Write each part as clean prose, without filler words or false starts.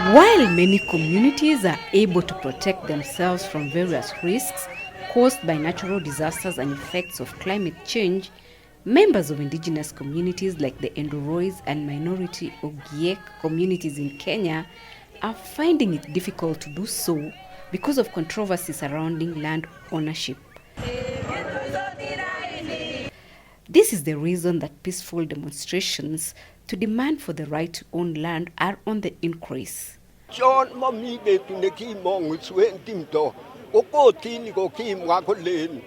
While many communities are able to protect themselves from various risks caused by natural disasters and effects of climate change, members of indigenous communities like the Endorois and minority Ogiek communities in Kenya are finding it difficult to do so because of controversy surrounding land ownership. This is the reason that peaceful demonstrations to demand for the right to own land are on the increase. John mami betu ne ki mong swen tim to ko tin ko ki mwa ko len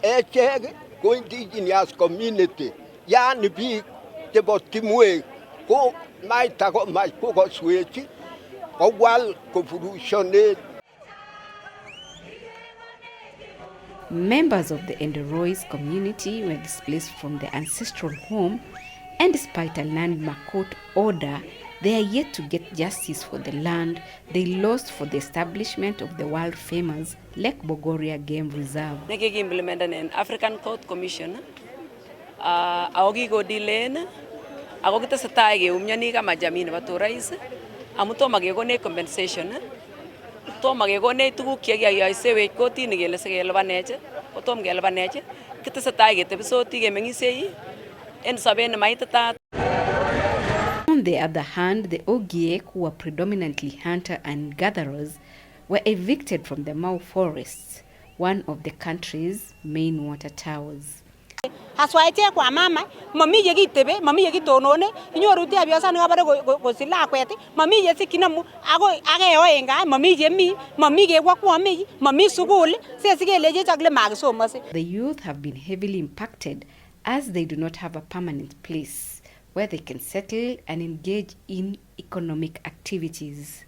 eche ko indigenous community ya ni bi te bot timwe ko mai ta ko mai ko sweti ko wal ko furushone. Members of the Endorois community were displaced from their ancestral home, and despite a landmark court order, they are yet to get justice for the land they lost for the establishment of the world-famous Lake Bogoria Game Reserve. Negi implemented an African Court Commission. Aogi go dilen. Ako kita sa tayo umyani ka majami na baturais. Amuto magigone compensation. To magigone tugu kiya ya sewe koti ni gele se gele baneche. Otom gele baneche. Kita sa tayo te so tige mengisei. En sabe na maitata. On the other hand, the Ogiek, who were predominantly hunter and gatherers, were evicted from the Mau forests, one of the country's main water towers. Haswaitie kwa mama mami yegi tebe mami yegi tonone inyoru ti abiosa ni abare go sila kwete mami yesi kinamu ago age oenga mami yemi mami ge kwa mami sugul se sige leje chagle mag so mase. The youth have been heavily impacted as they do not have a permanent place where they can settle and engage in economic activities.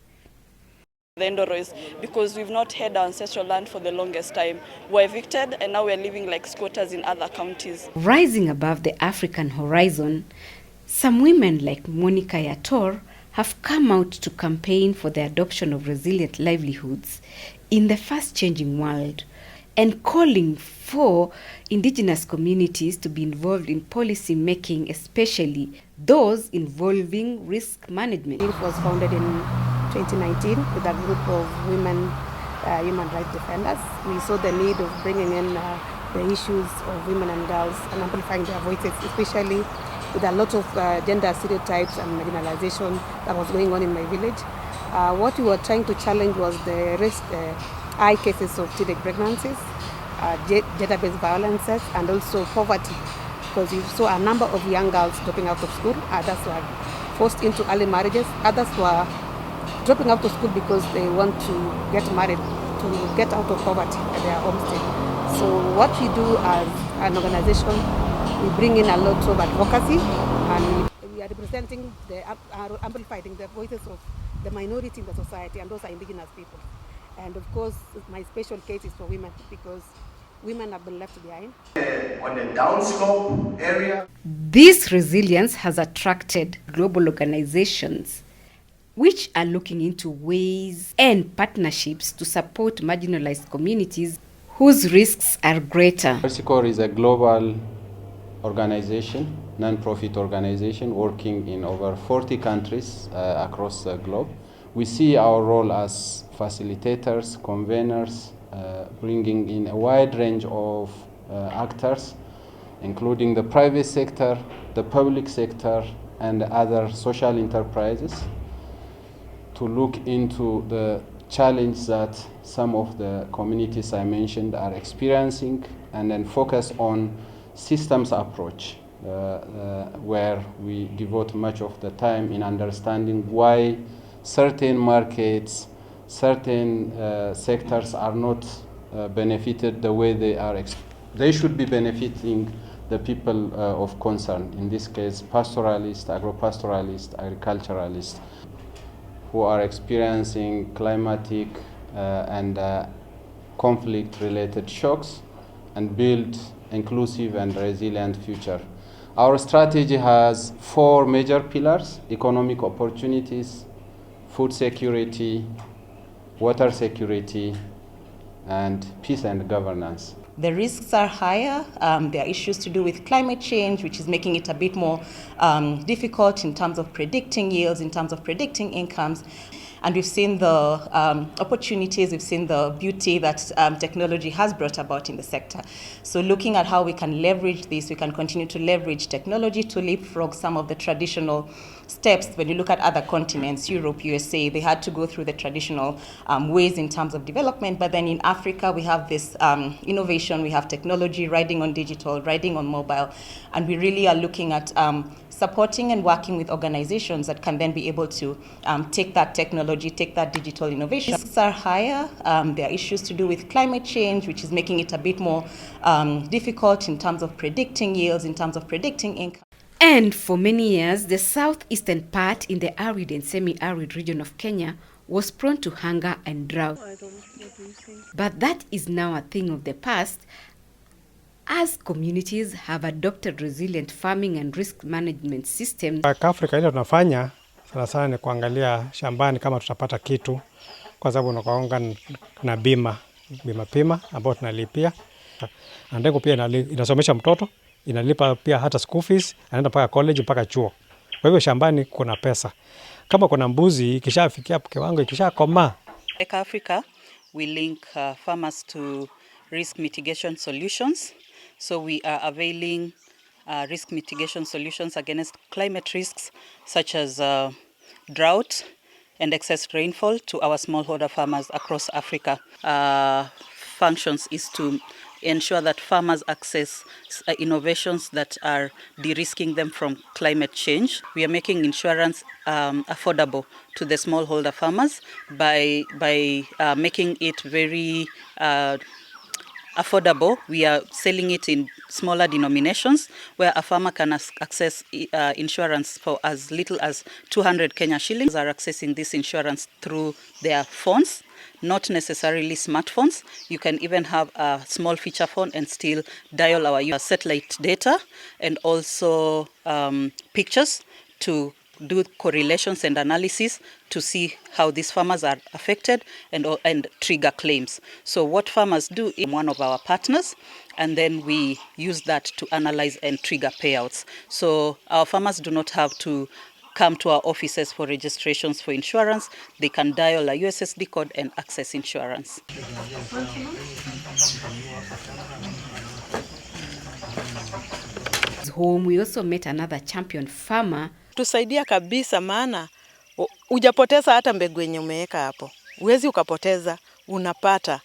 The Endorois, because we've not had our ancestral land for the longest time. We're evicted and now we're living like squatters in other counties. Rising above the African horizon, some women like Monica Yator have come out to campaign for the adoption of resilient livelihoods in the fast-changing world and calling for indigenous communities to be involved in policy making, especially those involving risk management. It was founded in 2019 with a group of women human rights defenders. We saw the need of bringing in the issues of women and girls and amplifying their voices, especially with a lot of gender stereotypes and marginalization that was going on in my village. What we were trying to challenge was the high cases of teenage pregnancies, gender-based violences, and also poverty, because we saw a number of young girls dropping out of school. Others were forced into early marriages. Others were dropping out of school because they want to get married, to get out of poverty at their homestead. So what we do as an organization, we bring in a lot of advocacy, and we are representing, amplifying the voices of the minority in the society, and those are indigenous people. And of course, my special case is for women, because women have been left behind. On the downslope area. This resilience has attracted global organizations which are looking into ways and partnerships to support marginalized communities whose risks are greater. Mercy Corps is a global organization, non-profit organization working in over 40 countries across the globe. We see our role as facilitators, conveners, bringing in a wide range of actors, including the private sector, the public sector, and other social enterprises, to look into the challenge that some of the communities I mentioned are experiencing, and then focus on systems approach, where we devote much of the time in understanding why certain markets, certain sectors are not benefited the way they should be benefiting the people of concern, in this case pastoralists, agro-pastoralists, agriculturalists, who are experiencing climatic and conflict-related shocks, and build inclusive and resilient future. Our strategy has 4 major pillars: economic opportunities, food security, water security, and peace and governance. The risks are higher. There are issues to do with climate change, which is making it a bit more difficult in terms of predicting yields, in terms of predicting incomes. And we've seen the opportunities, we've seen the beauty that technology has brought about in the sector. So looking at how we can leverage this, we can continue to leverage technology to leapfrog some of the traditional steps. When you look at other continents, Europe, USA, they had to go through the traditional ways in terms of development. But then in Africa, we have this innovation, we have technology, riding on digital, riding on mobile, and we really are looking at supporting and working with organizations that can then be able to take that technology, take that digital innovation. Risks are higher. There are issues to do with climate change, which is making it a bit more difficult in terms of predicting yields, in terms of predicting income. And for many years, the southeastern part in the arid and semi-arid region of Kenya was prone to hunger and drought. But that is now a thing of the past, as communities have adopted resilient farming and risk management systems. Afrika ile tunafanya sana sana ni kuangalia shambani kama tutapata kitu, kwa sababu unakuanga na bima ambayo tunalipia. Ndio pia inasomesha mtoto, inalipa pia hata school fees, anaenda mpaka college mpaka chuo. Kwa hivyo shambani kuna pesa. Kama kuna mbuzi ikishafikia kiwango ikishakomaa. Like Africa, we link farmers to risk mitigation solutions. So we are availing risk mitigation solutions against climate risks such as drought and excess rainfall to our smallholder farmers across Africa. Functions is to ensure that farmers access innovations that are de-risking them from climate change. We are making insurance affordable to the smallholder farmers by making it very affordable. We are selling it in smaller denominations where a farmer can access insurance for as little as 200 Kenya shillings. Are accessing this insurance through their phones, not necessarily smartphones. You can even have a small feature phone and still dial our satellite data and also pictures to do correlations and analysis to see how these farmers are affected and trigger claims. So what farmers do is one of our partners, and then we use that to analyze and trigger payouts. So our farmers do not have to come to our offices for registrations for insurance. They can dial a USSD code and access insurance. Home, we also met another champion farmer. Tusaidia kabisa, maana hujapoteza hata mbegu yenye umeweka hapo. Uwezi ukapoteza, unapata.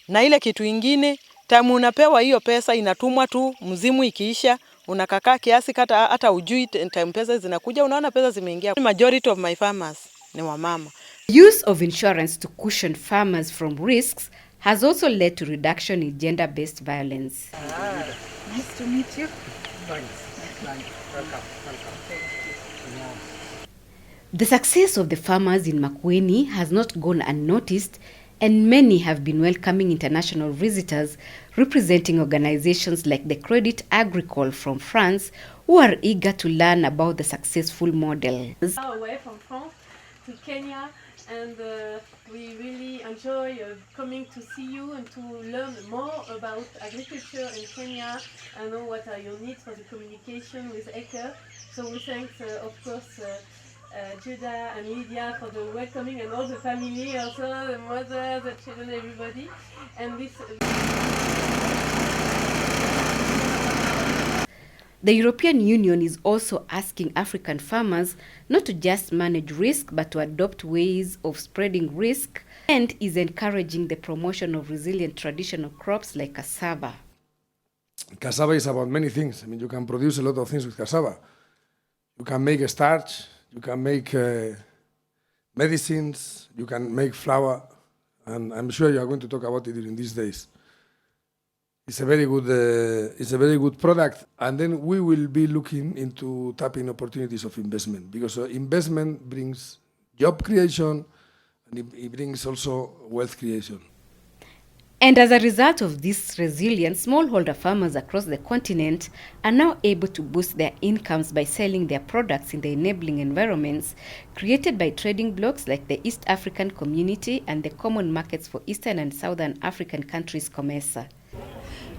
Na ile kitu ingine, tamu unapewa hiyo pesa inatumwa tu, mzimu ikiisha, unakakaa kiasi hata ujui time pesa zinakuja, unaona pesa zimeingia. Majority of my farmers ni wamama. Use of insurance to cushion farmers from risks has also led to reduction in gender-based violence. Nice to meet you. Thanks. Welcome. The success of the farmers in Makueni has not gone unnoticed, and many have been welcoming international visitors representing organizations like the Credit Agricole from France, who are eager to learn about the successful model. Away from France to Kenya, and we really enjoy coming to see you and to learn more about agriculture in Kenya and know what are your needs for the communication with ECHA. So we thank, of course, Judah and Lydia for the welcoming, and all the family, also the mother, the children, everybody. And this. The European Union is also asking African farmers not to just manage risk, but to adopt ways of spreading risk, and is encouraging the promotion of resilient traditional crops like cassava. Cassava is about many things. I mean, you can produce a lot of things with cassava. You can make a starch, you can make medicines, you can make flour, and I'm sure you are going to talk about it during these days. It's a very good product, and then we will be looking into tapping opportunities of investment, because investment brings job creation and it brings also wealth creation. And as a result of this resilience, smallholder farmers across the continent are now able to boost their incomes by selling their products in the enabling environments created by trading blocs like the East African Community and the Common Markets for Eastern and Southern African Countries, COMESA.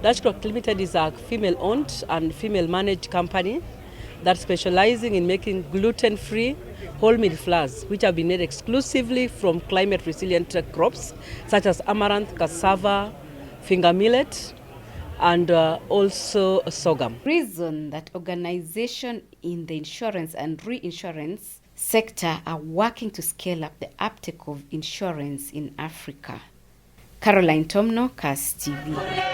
Dutchcroft Limited is a female-owned and female-managed company that's specializing in making gluten-free whole meal flours, which have been made exclusively from climate-resilient crops such as amaranth, cassava, finger millet, and also sorghum. Reason that organizations in the insurance and reinsurance sector are working to scale up the uptake of insurance in Africa. Caroline Tomno, CAS TV.